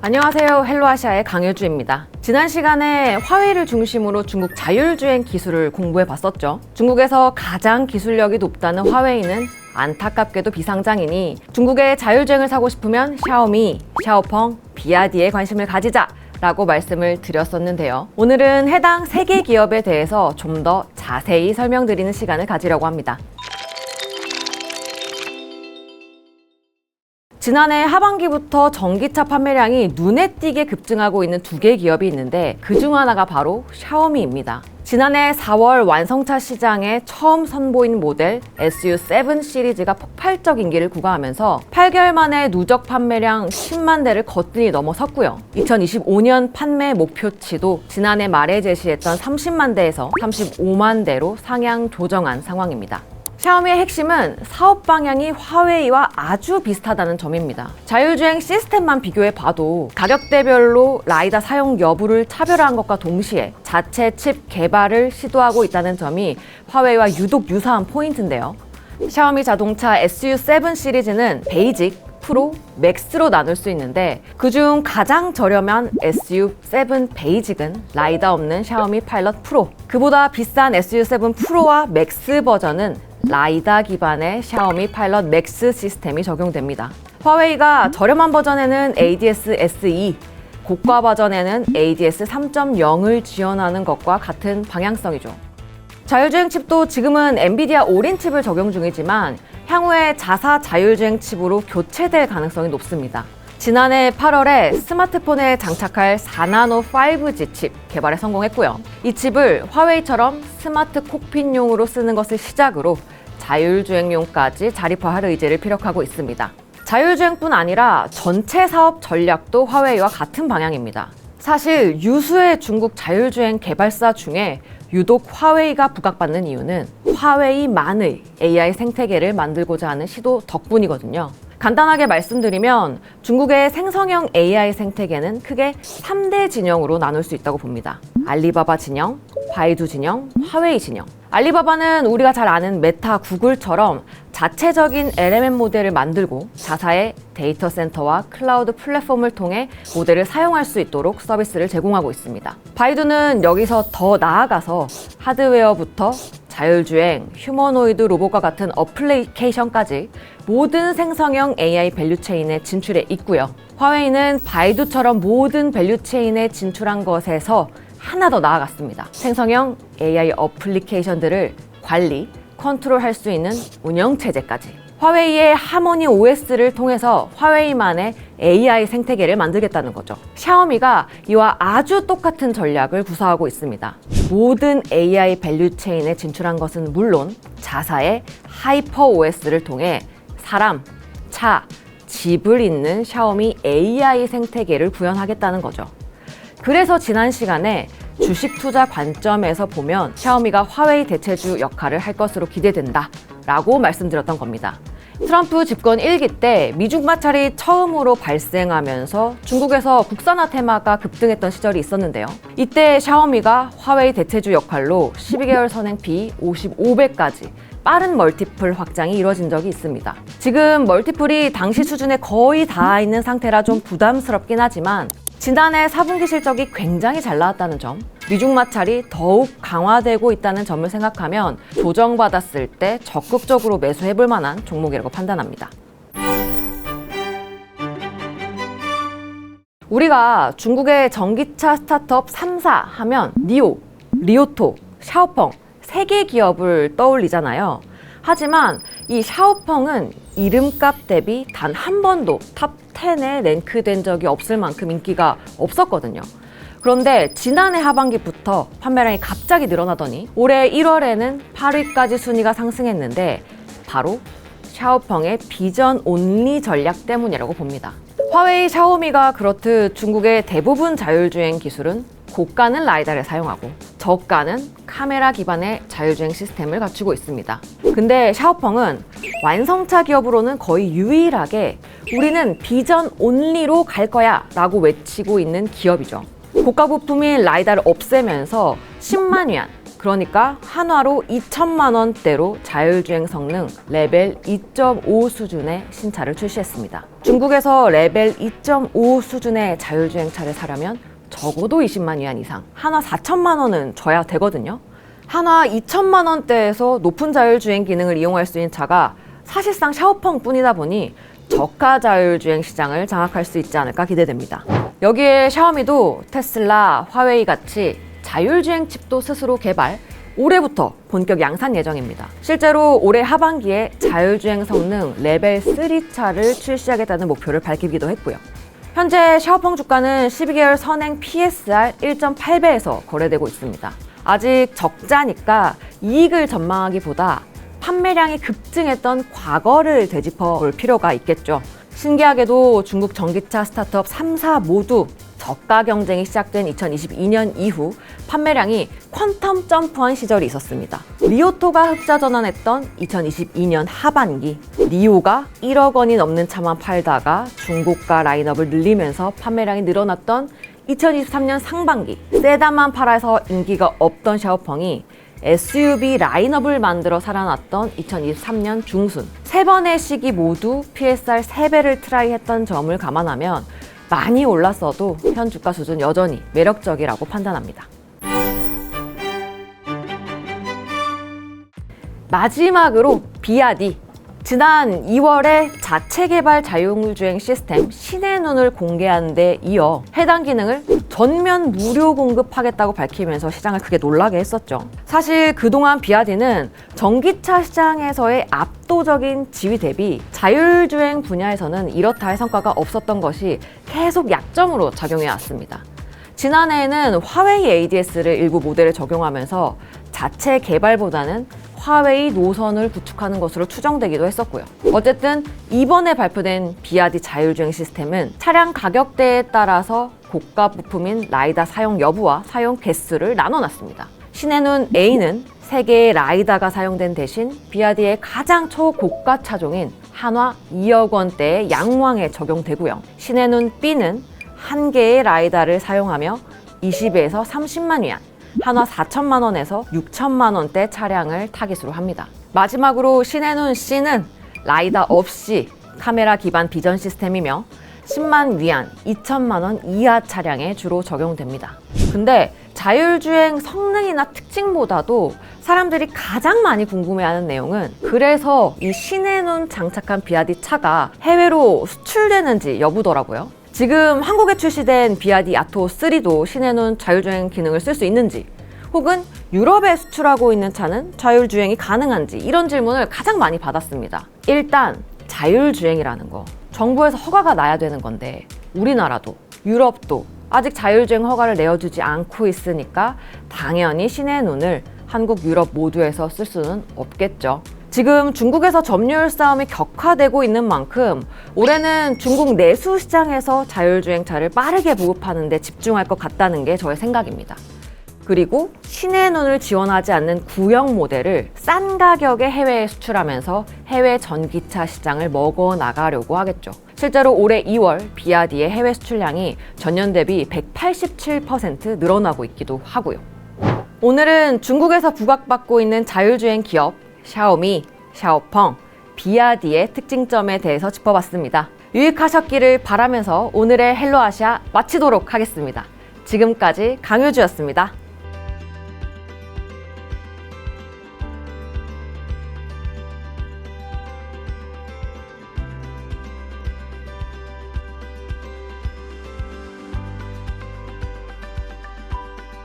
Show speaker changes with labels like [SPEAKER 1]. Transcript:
[SPEAKER 1] 안녕하세요. 헬로아시아의 강효주입니다. 지난 시간에 화웨이를 중심으로 중국 자율주행 기술을 공부해 봤었죠. 중국에서 가장 기술력이 높다는 화웨이는 안타깝게도 비상장이니 중국의 자율주행을 사고 싶으면 샤오미, 샤오펑, 비아디에 관심을 가지자 라고 말씀을 드렸었는데요. 오늘은 해당 3개 기업에 대해서 좀 더 자세히 설명드리는 시간을 가지려고 합니다. 지난해 하반기부터 전기차 판매량이 눈에 띄게 급증하고 있는 2개 기업이 있는데 그중 하나가 바로 샤오미입니다. 지난해 4월 완성차 시장에 처음 선보인 모델 SU7 시리즈가 폭발적 인기를 구가하면서 8개월 만에 누적 판매량 10만 대를 거뜬히 넘어섰고요. 2025년 판매 목표치도 지난해 말에 제시했던 30만 대에서 35만 대로 상향 조정한 상황입니다. 샤오미의 핵심은 사업 방향이 화웨이와 아주 비슷하다는 점입니다. 자율주행 시스템만 비교해 봐도 가격대별로 라이다 사용 여부를 차별화한 것과 동시에 자체 칩 개발을 시도하고 있다는 점이 화웨이와 유독 유사한 포인트인데요. 샤오미 자동차 SU7 시리즈는 베이직, 프로, 맥스로 나눌 수 있는데 그중 가장 저렴한 SU7 베이직은 라이다 없는 샤오미 파일럿 프로, 그보다 비싼 SU7 프로와 맥스 버전은 라이다 기반의 샤오미 파일럿 맥스 시스템이 적용됩니다. 화웨이가 저렴한 버전에는 ADS SE, 고가 버전에는 ADS 3.0을 지원하는 것과 같은 방향성이죠. 자율주행 칩도 지금은 엔비디아 오린 칩을 적용 중이지만 향후에 자사 자율주행 칩으로 교체될 가능성이 높습니다. 지난해 8월에 스마트폰에 장착할 4나노 5G 칩 개발에 성공했고요. 이 칩을 화웨이처럼 스마트 콕핏용으로 쓰는 것을 시작으로 자율주행용까지 자립화할 의지를 피력하고 있습니다. 자율주행뿐 아니라 전체 사업 전략도 화웨이와 같은 방향입니다. 사실 유수의 중국 자율주행 개발사 중에 유독 화웨이가 부각받는 이유는 화웨이만의 AI 생태계를 만들고자 하는 시도 덕분이거든요. 간단하게 말씀드리면 중국의 생성형 AI 생태계는 크게 3대 진영으로 나눌 수 있다고 봅니다. 알리바바 진영, 바이두 진영, 화웨이 진영. 알리바바는 우리가 잘 아는 메타, 구글처럼 자체적인 LLM 모델을 만들고 자사의 데이터 센터와 클라우드 플랫폼을 통해 모델을 사용할 수 있도록 서비스를 제공하고 있습니다. 바이두는 여기서 더 나아가서 하드웨어부터 자율주행, 휴머노이드 로봇과 같은 어플리케이션까지 모든 생성형 AI 밸류체인에 진출해 있고요. 화웨이는 바이두처럼 모든 밸류체인에 진출한 것에서 하나 더 나아갔습니다. 생성형 AI 어플리케이션들을 관리, 컨트롤할 수 있는 운영체제까지. 화웨이의 하모니 OS를 통해서 화웨이만의 AI 생태계를 만들겠다는 거죠. 샤오미가 이와 아주 똑같은 전략을 구사하고 있습니다. 모든 AI 밸류체인에 진출한 것은 물론 자사의 하이퍼 OS를 통해 사람, 차, 집을 잇는 샤오미 AI 생태계를 구현하겠다는 거죠. 그래서 지난 시간에 주식 투자 관점에서 보면 샤오미가 화웨이 대체주 역할을 할 것으로 기대된다 라고 말씀드렸던 겁니다. 트럼프 집권 1기 때 미중 마찰이 처음으로 발생하면서 중국에서 국산화 테마가 급등했던 시절이 있었는데요. 이때 샤오미가 화웨이 대체주 역할로 12개월 선행비 55배까지 빠른 멀티플 확장이 이뤄진 적이 있습니다. 지금 멀티플이 당시 수준에 거의 닿아 있는 상태라 좀 부담스럽긴 하지만 지난해 4분기 실적이 굉장히 잘 나왔다는 점, 미중 마찰이 더욱 강화되고 있다는 점을 생각하면 조정받았을 때 적극적으로 매수해볼 만한 종목이라고 판단합니다. 우리가 중국의 전기차 스타트업 3사 하면 니오, 리오토, 샤오펑 3개 기업을 떠올리잖아요. 하지만 이 샤오펑은 이름값 대비 단 한 번도 탑 10에 랭크된 적이 없을 만큼 인기가 없었거든요. 그런데 지난해 하반기부터 판매량이 갑자기 늘어나더니 올해 1월에는 8위까지 순위가 상승했는데 바로 샤오펑의 비전 온리 전략 때문이라고 봅니다. 화웨이, 샤오미가 그렇듯 중국의 대부분 자율주행 기술은 고가는 라이다를 사용하고 저가는 카메라 기반의 자율주행 시스템을 갖추고 있습니다. 근데 샤오펑은 완성차 기업으로는 거의 유일하게 우리는 비전 온리로 갈 거야 라고 외치고 있는 기업이죠. 고가 부품인 라이다를 없애면서 10만 위안, 그러니까 한화로 2천만 원대로 자율주행 성능 레벨 2.5 수준의 신차를 출시했습니다. 중국에서 레벨 2.5 수준의 자율주행차를 사려면 적어도 20만 위안 이상, 한화 4천만 원은 줘야 되거든요. 한화 2천만 원대에서 높은 자율주행 기능을 이용할 수 있는 차가 사실상 샤오펑 뿐이다 보니 저가 자율주행 시장을 장악할 수 있지 않을까 기대됩니다. 여기에 샤오미도 테슬라, 화웨이 같이 자율주행 칩도 스스로 개발, 올해부터 본격 양산 예정입니다. 실제로 올해 하반기에 자율주행 성능 레벨 3차를 출시하겠다는 목표를 밝히기도 했고요. 현재 샤오펑 주가는 12개월 선행 PSR 1.8배에서 거래되고 있습니다. 아직 적자니까 이익을 전망하기보다 판매량이 급증했던 과거를 되짚어 볼 필요가 있겠죠. 신기하게도 중국 전기차 스타트업 3사 모두 저가 경쟁이 시작된 2022년 이후 판매량이 퀀텀 점프한 시절이 있었습니다. 리오토가 흑자 전환했던 2022년 하반기, 니오가 1억 원이 넘는 차만 팔다가 중고가 라인업을 늘리면서 판매량이 늘어났던 2023년 상반기, 세단만 팔아서 인기가 없던 샤오펑이 SUV 라인업을 만들어 살아났던 2023년 중순, 세 번의 시기 모두 PSR 3배를 트라이했던 점을 감안하면 많이 올랐어도 현 주가 수준 여전히 매력적이라고 판단합니다. 마지막으로 비아디. 지난 2월에 자체 개발 자율주행 시스템 신의 눈을 공개한 데 이어 해당 기능을 전면 무료 공급하겠다고 밝히면서 시장을 크게 놀라게 했었죠. 사실 그동안 비아디는 전기차 시장에서의 압도적인 지위 대비 자율주행 분야에서는 이렇다 할 성과가 없었던 것이 계속 약점으로 작용해 왔습니다. 지난해에는 화웨이 ADS를 일부 모델에 적용하면서 자체 개발보다는 화웨이 노선을 구축하는 것으로 추정되기도 했었고요. 어쨌든 이번에 발표된 비아디 자율주행 시스템은 차량 가격대에 따라서 고가 부품인 라이다 사용 여부와 사용 개수를 나눠놨습니다. 신의 눈 A는 3개의 라이다가 사용된 대신 비아디의 가장 초고가 차종인 한화 2억 원대의 양왕에 적용되고요. 신의 눈 B는 1개의 라이다를 사용하며 20에서 30만 위안, 한화 4천만 원에서 6천만 원대 차량을 타깃으로 합니다. 마지막으로 신의 눈 C는 라이다 없이 카메라 기반 비전 시스템이며 10만 위안, 2천만 원 이하 차량에 주로 적용됩니다. 근데 자율주행 성능이나 특징보다도 사람들이 가장 많이 궁금해하는 내용은 그래서 이 신의 눈 장착한 비아디 차가 해외로 수출되는지 여부더라고요. 지금 한국에 출시된 비아디 아토 3도 신의 눈 자율주행 기능을 쓸 수 있는지, 혹은 유럽에 수출하고 있는 차는 자율주행이 가능한지, 이런 질문을 가장 많이 받았습니다. 일단 자율주행이라는 거 정부에서 허가가 나야 되는 건데 우리나라도 유럽도 아직 자율주행 허가를 내어주지 않고 있으니까 당연히 신의 눈을 한국, 유럽 모두에서 쓸 수는 없겠죠. 지금 중국에서 점유율 싸움이 격화되고 있는 만큼 올해는 중국 내수 시장에서 자율주행차를 빠르게 보급하는 데 집중할 것 같다는 게 저의 생각입니다. 그리고 신의 눈을 지원하지 않는 구형 모델을 싼 가격에 해외에 수출하면서 해외 전기차 시장을 먹어 나가려고 하겠죠. 실제로 올해 2월 비아디의 해외 수출량이 전년 대비 187% 늘어나고 있기도 하고요. 오늘은 중국에서 부각받고 있는 자율주행 기업 샤오미, 샤오펑, 비아디의 특징점에 대해서 짚어봤습니다. 유익하셨기를 바라면서 오늘의 헬로아시아 마치도록 하겠습니다. 지금까지 강효주였습니다.